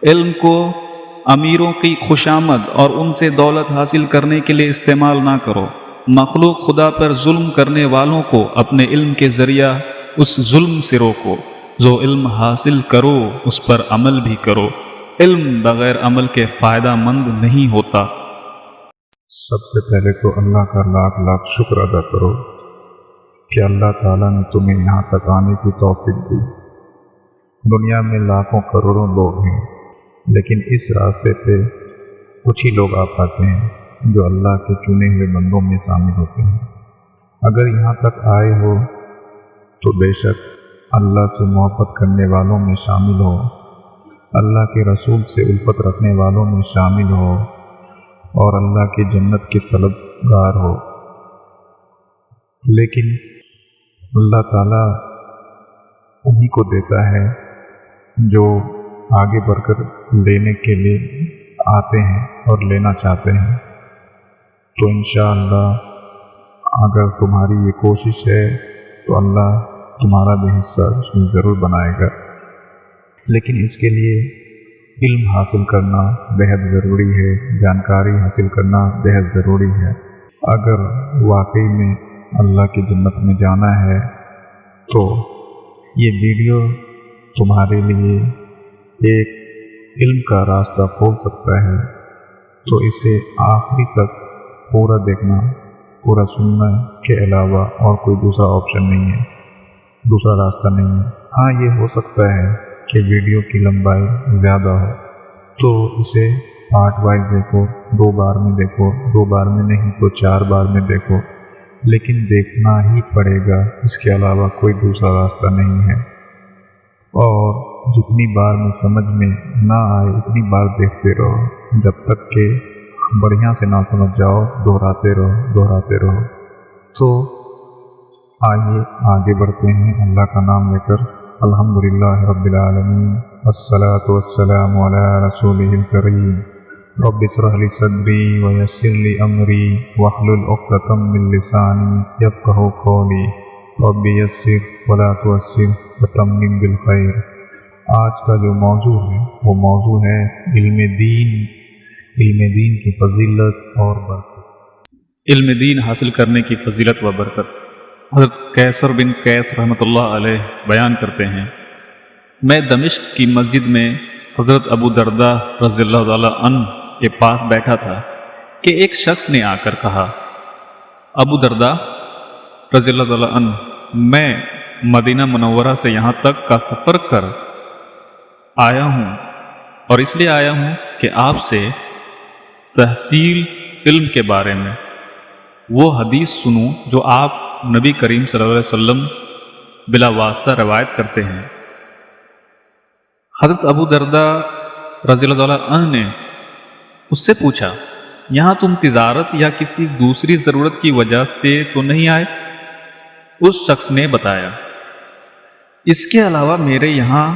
علم کو امیروں کی خوشامد اور ان سے دولت حاصل کرنے کے لیے استعمال نہ کرو۔ مخلوق خدا پر ظلم کرنے والوں کو اپنے علم کے ذریعہ اس ظلم سے روکو۔ جو علم حاصل کرو اس پر عمل بھی کرو۔ علم بغیر عمل کے فائدہ مند نہیں ہوتا۔ سب سے پہلے تو اللہ کا لاکھ لاکھ شکر ادا کرو کہ اللہ تعالیٰ نے تمہیں یہاں تک آنے کی توفیق دی۔ دنیا میں لاکھوں کروڑوں لوگ ہیں، لیکن اس راستے پہ کچھ ہی لوگ آ پاتے ہیں جو اللہ کے چنے ہوئے بندوں میں شامل ہوتے ہیں۔ اگر یہاں تک آئے ہو تو بے شک اللہ سے محبت کرنے والوں میں شامل ہو، اللہ کے رسول سے الفت رکھنے والوں میں شامل ہو اور اللہ کی جنت کے طلبگار ہو۔ لیکن اللہ تعالیٰ انہی کو دیتا ہے جو آگے بڑھ کر لینے کے لیے آتے ہیں اور لینا چاہتے ہیں۔ تو انشاءاللہ اگر تمہاری یہ کوشش ہے تو اللہ تمہارا بھی حصہ اس میں ضرور بنائے گا، لیکن اس کے لیے علم حاصل کرنا بہت ضروری ہے، جانکاری حاصل کرنا بہت ضروری ہے۔ اگر واقعی میں اللہ کی جنت میں جانا ہے تو یہ ویڈیو تمہارے لیے ایک علم کا راستہ کھول سکتا ہے، تو اسے آخری تک پورا دیکھنا، پورا سننا کے علاوہ اور کوئی دوسرا آپشن نہیں ہے، دوسرا راستہ نہیں ہے۔ ہاں یہ ہو سکتا ہے کہ ویڈیو کی لمبائی زیادہ ہو تو اسے پارٹ وائز دیکھو، 2 بار میں دیکھو، 2 بار میں نہیں تو 4 بار میں دیکھو، لیکن دیکھنا ہی پڑے گا، اس کے علاوہ کوئی دوسرا راستہ نہیں ہے۔ اور جتنی بار میں سمجھ میں نہ آئے اتنی بار دیکھتے رہو، جب تک کہ بڑھیا سے نہ سمجھ جاؤ، دہراتے رہو۔ تو آئیے آگے بڑھتے ہیں اللہ کا نام لے کر۔ الحمدللہ رب العالمین، والصلاة والسلام علی رسولہ الکریم۔ رب اشرح لی صدری ویسر لی امری واحلل عقدۃ من لسانی یفقہوا قولی۔ رب یسر ولا تعسر وتمم بالخیر۔ آج کا جو موضوع ہے وہ موضوع ہے علم دین کی فضیلت اور برکت۔ علم دین حاصل کرنے کی فضیلت و برکت۔ حضرت قیصر بن قیس رحمۃ اللہ علیہ بیان کرتے ہیں، میں دمشق کی مسجد میں حضرت ابو درداء رضی اللہ تعالیٰ عنہ کے پاس بیٹھا تھا کہ ایک شخص نے آ کر کہا، ابو درداء رضی اللہ تعالیٰ عنہ، میں مدینہ منورہ سے یہاں تک کا سفر کر آیا ہوں اور اس لیے آیا ہوں کہ آپ سے تحصیل علم کے بارے میں وہ حدیث سنوں جو آپ نبی کریم صلی اللہ علیہ وسلم بلا واسطہ روایت کرتے ہیں۔ حضرت ابو درداء رضی اللہ تعالیٰ عنہ نے اس سے پوچھا، یہاں تم تجارت یا کسی دوسری ضرورت کی وجہ سے تو نہیں آئے؟ اس شخص نے بتایا، اس کے علاوہ میرے یہاں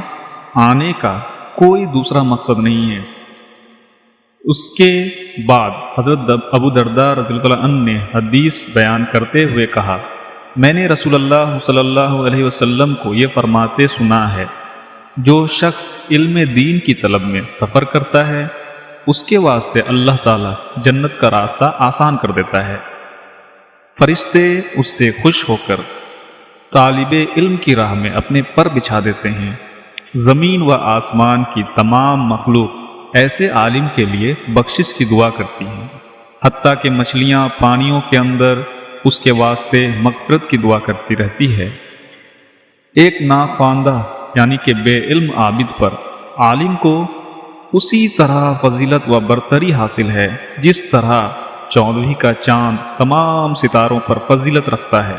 آنے کا کوئی دوسرا مقصد نہیں ہے۔ اس کے بعد حضرت ابو درداء رضی اللہ عنہ نے حدیث بیان کرتے ہوئے کہا، میں نے رسول اللہ صلی اللہ علیہ وسلم کو یہ فرماتے سنا ہے، جو شخص علم دین کی طلب میں سفر کرتا ہے اس کے واسطے اللہ تعالیٰ جنت کا راستہ آسان کر دیتا ہے۔ فرشتے اس سے خوش ہو کر طالب علم کی راہ میں اپنے پر بچھا دیتے ہیں۔ زمین و آسمان کی تمام مخلوق ایسے عالم کے لیے بخشش کی دعا کرتی ہیں، حتیٰ کہ مچھلیاں پانیوں کے اندر اس کے واسطے مغفرت کی دعا کرتی رہتی ہے۔ ایک ناخواندہ یعنی کہ بے علم عابد پر عالم کو اسی طرح فضیلت و برتری حاصل ہے جس طرح 14ویں کا چاند تمام ستاروں پر فضیلت رکھتا ہے۔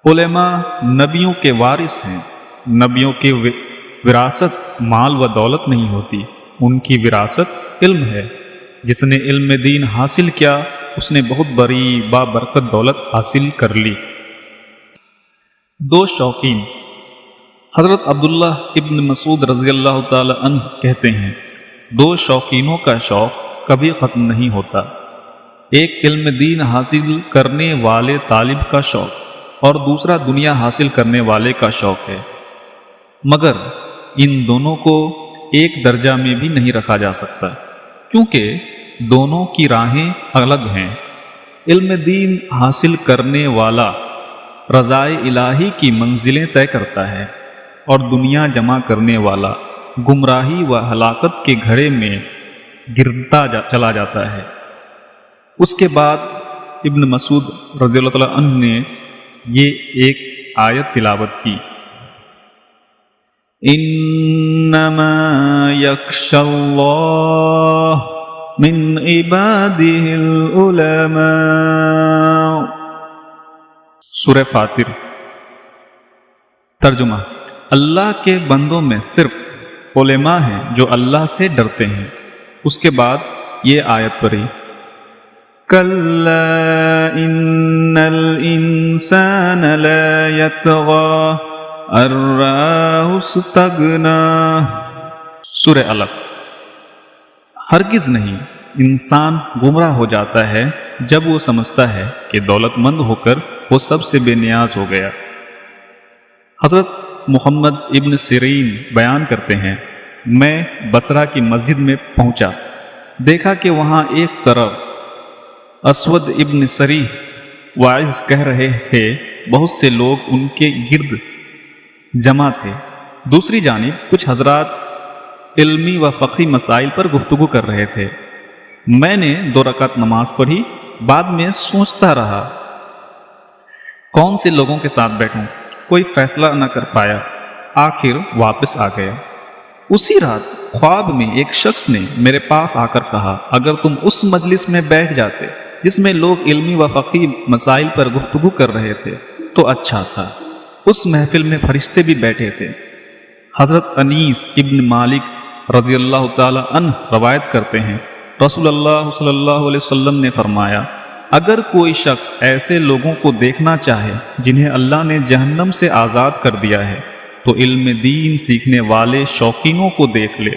علماء نبیوں کے وارث ہیں۔ نبیوں کی وراثت مال و دولت نہیں ہوتی، ان کی وراثت علم ہے۔ جس نے علم دین حاصل کیا اس نے بہت بڑی بابرکت دولت حاصل کر لی۔ 2 شوقین۔ حضرت عبداللہ ابن مسعود رضی اللہ تعالی عنہ کہتے ہیں، 2 شوقینوں کا شوق کبھی ختم نہیں ہوتا، ایک علم دین حاصل کرنے والے طالب کا شوق اور دوسرا دنیا حاصل کرنے والے کا شوق ہے، مگر ان دونوں کو ایک درجہ میں بھی نہیں رکھا جا سکتا، کیونکہ دونوں کی راہیں الگ ہیں۔ علم دین حاصل کرنے والا رضائے الہی کی منزلیں طے کرتا ہے، اور دنیا جمع کرنے والا گمراہی و ہلاکت کے گھڑے میں گرتا چلا جاتا ہے۔ اس کے بعد ابن مسعود رضی اللہ تعالیٰ عنہ نے یہ ایک آیت تلاوت کی، انما یخشی اللہ من عباده العلماء، سورہ فاطر۔ ترجمہ: اللہ کے بندوں میں صرف علماء ہیں جو اللہ سے ڈرتے ہیں۔ اس کے بعد یہ آیت پڑھی، کَلَّا إِنَّ الْإِنسَانَ لَا يَطْغَىٰ أَن رَّآهُ اسْتَغْنَىٰ، سورہ علق۔ ہرگز نہیں، انسان گمراہ ہو جاتا ہے جب وہ سمجھتا ہے کہ دولت مند ہو کر وہ سب سے بے نیاز ہو گیا۔ حضرت محمد ابن سیرین بیان کرتے ہیں، میں بصرہ کی مسجد میں پہنچا، دیکھا کہ وہاں ایک طرف اسود ابن سریح واعظ کہہ رہے تھے، بہت سے لوگ ان کے گرد جمع تھے، دوسری جانب کچھ حضرات علمی و فقہی مسائل پر گفتگو کر رہے تھے۔ میں نے 2 رکعت نماز پڑھی، بعد میں سوچتا رہا کون سے لوگوں کے ساتھ بیٹھوں، کوئی فیصلہ نہ کر پایا، آخر واپس آ گیا۔ اسی رات خواب میں ایک شخص نے میرے پاس آ کر کہا، اگر تم اس مجلس میں بیٹھ جاتے جس میں لوگ علمی و فقہی مسائل پر گفتگو کر رہے تھے تو اچھا تھا۔ اس محفل میں فرشتے بھی بیٹھے تھے۔ حضرت انیس ابن مالک رضی اللہ تعالی عنہ روایت کرتے ہیں، رسول اللہ صلی اللہ علیہ وسلم نے فرمایا، اگر کوئی شخص ایسے لوگوں کو دیکھنا چاہے جنہیں اللہ نے جہنم سے آزاد کر دیا ہے تو علم دین سیکھنے والے شوقینوں کو دیکھ لے۔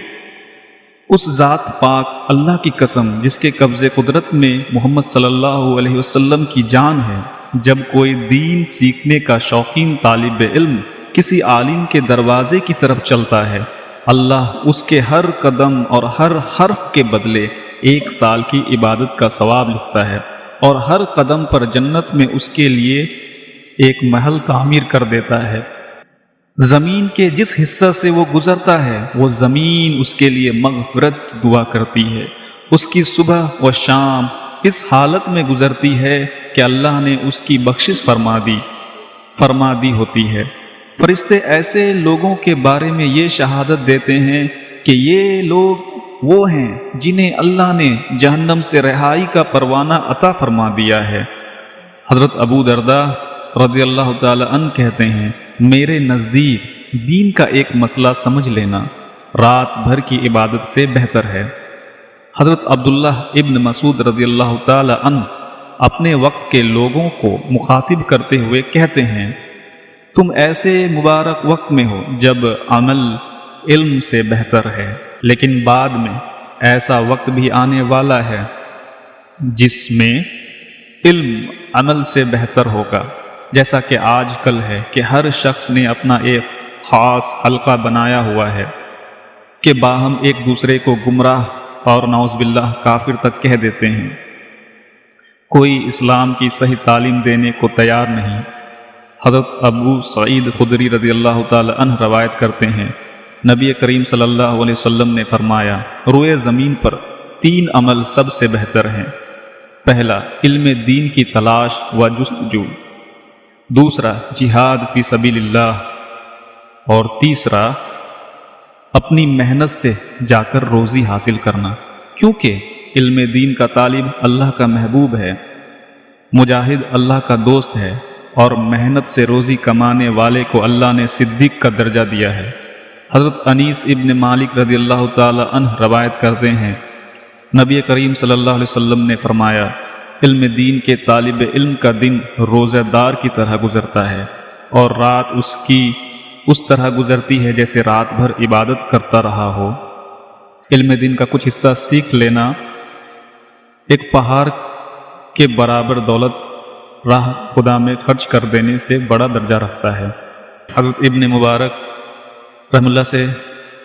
اس ذات پاک اللہ کی قسم جس کے قبض قدرت میں محمد صلی اللہ علیہ وسلم کی جان ہے، جب کوئی دین سیکھنے کا شوقین طالب علم کسی عالم کے دروازے کی طرف چلتا ہے، اللہ اس کے ہر قدم اور ہر حرف کے بدلے 1 سال کی عبادت کا ثواب لکھتا ہے، اور ہر قدم پر جنت میں اس کے لیے ایک محل تعمیر کر دیتا ہے۔ زمین کے جس حصہ سے وہ گزرتا ہے وہ زمین اس کے لیے مغفرت کی دعا کرتی ہے۔ اس کی صبح و شام اس حالت میں گزرتی ہے کہ اللہ نے اس کی بخشش فرما دی ہوتی ہے۔ فرشتے ایسے لوگوں کے بارے میں یہ شہادت دیتے ہیں کہ یہ لوگ وہ ہیں جنہیں اللہ نے جہنم سے رہائی کا پروانہ عطا فرما دیا ہے۔ حضرت ابو درداء رضی اللہ تعالی عنہ کہتے ہیں، میرے نزدیک دین کا ایک مسئلہ سمجھ لینا رات بھر کی عبادت سے بہتر ہے۔ حضرت عبداللہ ابن مسعود رضی اللہ تعالی عنہ اپنے وقت کے لوگوں کو مخاطب کرتے ہوئے کہتے ہیں، تم ایسے مبارک وقت میں ہو جب عمل علم سے بہتر ہے، لیکن بعد میں ایسا وقت بھی آنے والا ہے جس میں علم عمل سے بہتر ہوگا، جیسا کہ آج کل ہے کہ ہر شخص نے اپنا ایک خاص حلقہ بنایا ہوا ہے کہ باہم ایک دوسرے کو گمراہ اور نعوذ باللہ کافر تک کہہ دیتے ہیں۔ کوئی اسلام کی صحیح تعلیم دینے کو تیار نہیں۔ حضرت ابو سعید خدری رضی اللہ تعالی عنہ روایت کرتے ہیں، نبی کریم صلی اللہ علیہ وسلم نے فرمایا، روئے زمین پر 3 عمل سب سے بہتر ہیں۔ پہلا، علم دین کی تلاش و جستجو، دوسرا جہاد فی سبیل اللہ، اور تیسرا اپنی محنت سے جا کر روزی حاصل کرنا، کیونکہ علم دین کا طالب اللہ کا محبوب ہے، مجاہد اللہ کا دوست ہے، اور محنت سے روزی کمانے والے کو اللہ نے صدیق کا درجہ دیا ہے۔ حضرت انیس ابن مالک رضی اللہ تعالی عنہ روایت کرتے ہیں، نبی کریم صلی اللہ علیہ وسلم نے فرمایا، علم دین کے طالب علم کا دن روزہ دار کی طرح گزرتا ہے، اور رات اس کی اس طرح گزرتی ہے جیسے رات بھر عبادت کرتا رہا ہو۔ علم دین کا کچھ حصہ سیکھ لینا ایک پہاڑ کے برابر دولت راہ خدا میں خرچ کر دینے سے بڑا درجہ رکھتا ہے۔ حضرت ابن مبارک رحم اللہ سے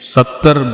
70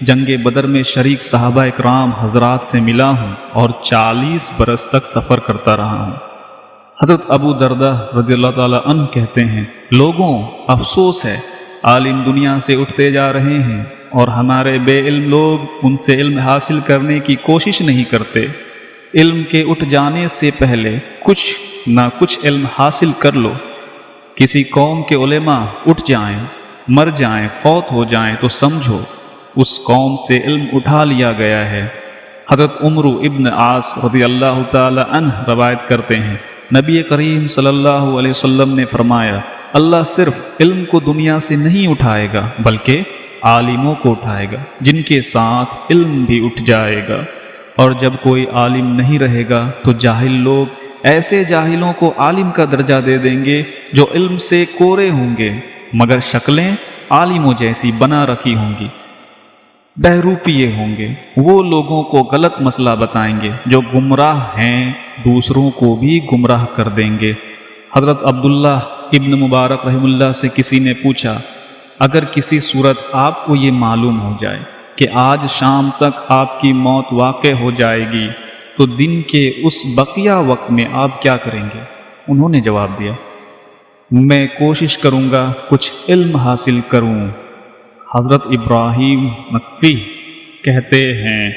جنگ بدر میں شریک صحابہ اکرام حضرات سے ملا ہوں اور 40 برس تک سفر کرتا رہا ہوں۔ حضرت ابو دردہ رضی اللہ تعالیٰ عنہ کہتے ہیں، لوگوں افسوس ہے، عالم دنیا سے اٹھتے جا رہے ہیں اور ہمارے بے علم لوگ ان سے علم حاصل کرنے کی کوشش نہیں کرتے۔ علم کے اٹھ جانے سے پہلے کچھ نہ کچھ علم حاصل کر لو۔ کسی قوم کے علماء اٹھ جائیں، مر جائیں، فوت ہو جائیں تو سمجھو اس قوم سے علم اٹھا لیا گیا ہے۔ حضرت عمرو ابن عاص رضی اللہ تعالی عنہ روایت کرتے ہیں، نبی کریم صلی اللہ علیہ وسلم نے فرمایا، اللہ صرف علم کو دنیا سے نہیں اٹھائے گا بلکہ عالموں کو اٹھائے گا جن کے ساتھ علم بھی اٹھ جائے گا، اور جب کوئی عالم نہیں رہے گا تو جاہل لوگ ایسے جاہلوں کو عالم کا درجہ دے دیں گے جو علم سے کورے ہوں گے مگر شکلیں عالموں جیسی بنا رکھی ہوں گی، بہروپیے ہوں گے۔ وہ لوگوں کو غلط مسئلہ بتائیں گے، جو گمراہ ہیں دوسروں کو بھی گمراہ کر دیں گے۔ حضرت عبداللہ ابن مبارک رحم اللہ سے کسی نے پوچھا، اگر کسی صورت آپ کو یہ معلوم ہو جائے کہ آج شام تک آپ کی موت واقع ہو جائے گی تو دن کے اس بقیہ وقت میں آپ کیا کریں گے؟ انہوں نے جواب دیا، میں کوشش کروں گا کچھ علم حاصل کروں۔ حضرت ابراہیم نقفی کہتے ہیں،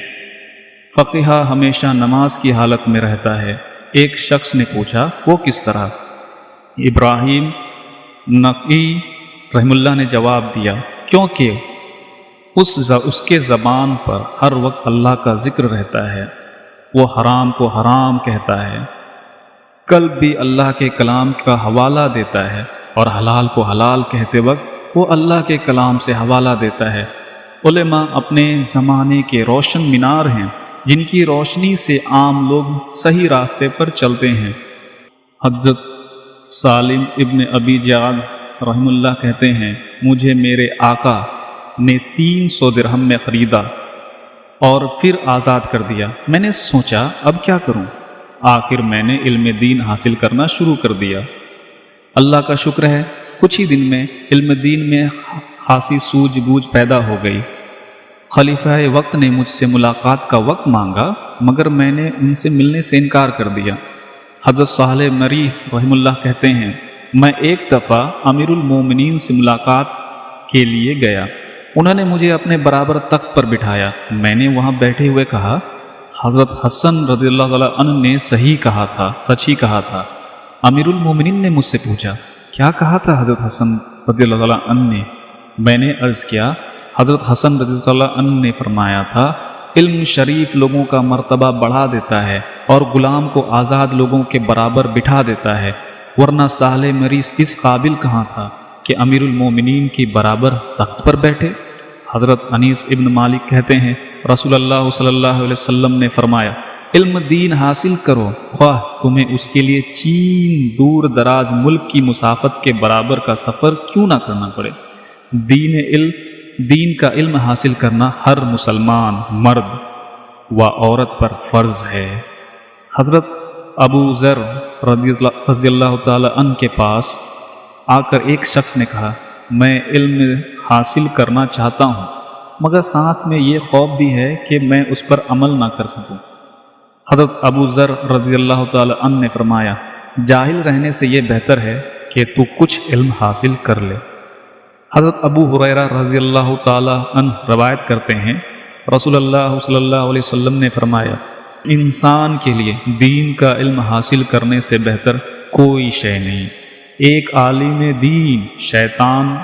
فقیہ ہمیشہ نماز کی حالت میں رہتا ہے۔ ایک شخص نے پوچھا، وہ کس طرح؟ ابراہیم نقفی رحم اللہ نے جواب دیا، کیونکہ اس کے زبان پر ہر وقت اللہ کا ذکر رہتا ہے، وہ حرام کو حرام کہتا ہے، قلب بھی اللہ کے کلام کا حوالہ دیتا ہے، اور حلال کو حلال کہتے وقت وہ اللہ کے کلام سے حوالہ دیتا ہے۔ علماء اپنے زمانے کے روشن مینار ہیں جن کی روشنی سے عام لوگ صحیح راستے پر چلتے ہیں۔ حضرت سالم ابن ابی جعد رحم اللہ کہتے ہیں، مجھے میرے آقا نے 300 درہم میں خریدا اور پھر آزاد کر دیا۔ میں نے سوچا اب کیا کروں؟ آخر میں نے علم دین حاصل کرنا شروع کر دیا۔ اللہ کا شکر ہے، کچھ ہی دن میں علم دین میں خاصی سوجھ بوجھ پیدا ہو گئی۔ خلیفہ وقت نے مجھ سے ملاقات کا وقت مانگا مگر میں نے ان سے ملنے سے انکار کر دیا۔ حضرت صالح مری رحم اللہ کہتے ہیں، میں ایک دفعہ امیر المومنین سے ملاقات کے لیے گیا۔ انہوں نے مجھے اپنے برابر تخت پر بٹھایا۔ میں نے وہاں بیٹھے ہوئے کہا، حضرت حسن رضی اللہ تعالیٰ عنہ نے صحیح کہا تھا، سچ ہی کہا تھا۔ امیر المومنین نے مجھ سے پوچھا، کیا کہا تھا حضرت حسن رضی اللہ تعالیٰ عنہ نے؟ میں نے عرض کیا، حضرت حسن رضی اللہ تعالیٰ عنہ نے فرمایا تھا، علم شریف لوگوں کا مرتبہ بڑھا دیتا ہے اور غلام کو آزاد لوگوں کے برابر بٹھا دیتا ہے، ورنہ صالح مریض اس قابل کہاں تھا کہ امیر المومنین کی برابر تخت پر بیٹھے۔ حضرت انیس ابن مالک کہتے ہیں، رسول اللہ صلی اللہ علیہ وسلم نے فرمایا، علم دین حاصل کرو، خواہ تمہیں اس کے لیے چین دور دراز ملک کی مسافت کے برابر کا سفر کیوں نہ کرنا پڑے۔ دین کا علم حاصل کرنا ہر مسلمان مرد و عورت پر فرض ہے۔ حضرت ابو ذر رضی اللہ تعالی عنہ کے پاس آ کر ایک شخص نے کہا، میں علم حاصل کرنا چاہتا ہوں مگر ساتھ میں یہ خوف بھی ہے کہ میں اس پر عمل نہ کر سکوں۔ حضرت ابو ذر رضی اللہ تعالی عنہ نے فرمایا، جاہل رہنے سے یہ بہتر ہے کہ تو کچھ علم حاصل کر لے۔ حضرت ابو ہریرہ رضی اللہ تعالی عنہ روایت کرتے ہیں، رسول اللہ صلی اللہ علیہ وسلم نے فرمایا، انسان کے لیے دین کا علم حاصل کرنے سے بہتر کوئی شے نہیں۔ ایک عالم دین شیطان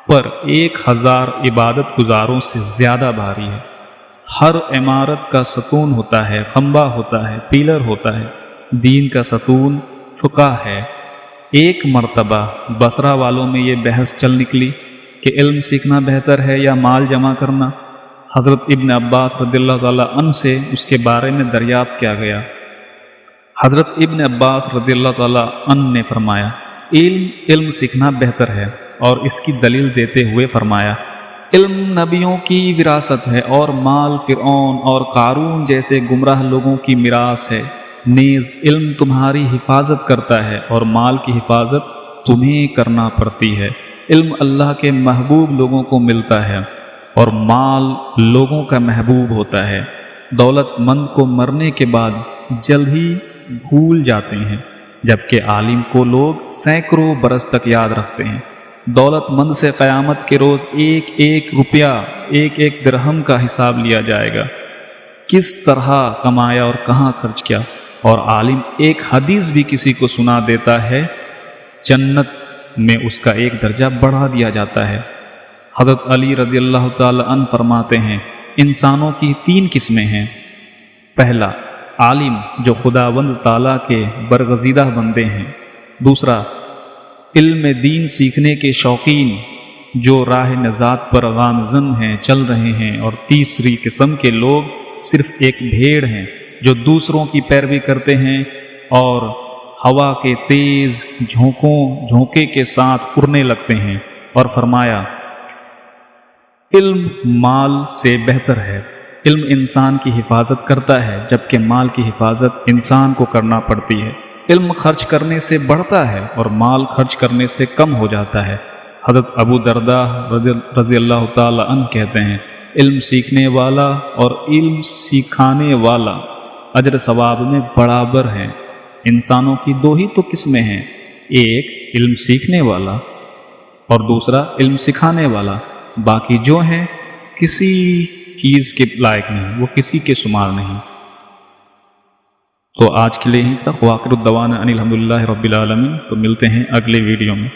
پر 1000 عبادت گزاروں سے زیادہ بھاری ہے۔ ہر عمارت کا ستون ہوتا ہے، کھمبا ہوتا ہے، پیلر ہوتا ہے۔ دین کا ستون فقہ ہے۔ ایک مرتبہ بصرہ والوں میں یہ بحث چل نکلی کہ علم سیکھنا بہتر ہے یا مال جمع کرنا۔ حضرت ابن عباس رضی اللہ تعالیٰ عنہ سے اس کے بارے میں دریافت کیا گیا۔ حضرت ابن عباس رضی اللہ تعالیٰ عنہ نے فرمایا، علم سیکھنا بہتر ہے، اور اس کی دلیل دیتے ہوئے فرمایا، علم نبیوں کی وراثت ہے اور مال فرعون اور قارون جیسے گمراہ لوگوں کی میراث ہے۔ نیز علم تمہاری حفاظت کرتا ہے اور مال کی حفاظت تمہیں کرنا پڑتی ہے۔ علم اللہ کے محبوب لوگوں کو ملتا ہے۔ اور مال لوگوں کا محبوب ہوتا ہے۔ دولت مند کو مرنے کے بعد جلد ہی بھول جاتے ہیں، جبکہ عالم کو لوگ سینکڑوں برس تک یاد رکھتے ہیں۔ دولت مند سے قیامت کے روز ایک ایک روپیہ، ایک ایک درہم کا حساب لیا جائے گا، کس طرح کمایا اور کہاں خرچ کیا۔ اور عالم ایک حدیث بھی کسی کو سنا دیتا ہے، جنت میں اس کا ایک درجہ بڑھا دیا جاتا ہے۔ حضرت علی رضی اللہ تعالی عنہ فرماتے ہیں، انسانوں کی 3 قسمیں ہیں۔ پہلا، عالم جو خداوند تعالیٰ کے برگزیدہ بندے ہیں۔ دوسرا، علم دین سیکھنے کے شوقین جو راہ نجات پر گامزن ہیں، چل رہے ہیں۔ اور تیسری قسم کے لوگ صرف ایک بھیڑ ہیں جو دوسروں کی پیروی کرتے ہیں اور ہوا کے تیز جھونکے کے ساتھ اڑنے لگتے ہیں۔ اور فرمایا، علم مال سے بہتر ہے۔ علم انسان کی حفاظت کرتا ہے، جبکہ مال کی حفاظت انسان کو کرنا پڑتی ہے۔ علم خرچ کرنے سے بڑھتا ہے اور مال خرچ کرنے سے کم ہو جاتا ہے۔ حضرت ابو درداء رضی اللہ تعالی عنہ کہتے ہیں، علم سیکھنے والا اور علم سکھانے والا اجر ثواب میں برابر ہیں۔ انسانوں کی 2 ہی تو قسمیں ہیں، ایک علم سیکھنے والا اور دوسرا علم سکھانے والا، باقی جو ہیں کسی چیز کے لائق نہیں، وہ کسی کے شمار نہیں۔ تو آج کے لیے ہی تک، وآخر الدعوانا ان الحمدللہ رب العالمین۔ تو ملتے ہیں اگلے ویڈیو میں۔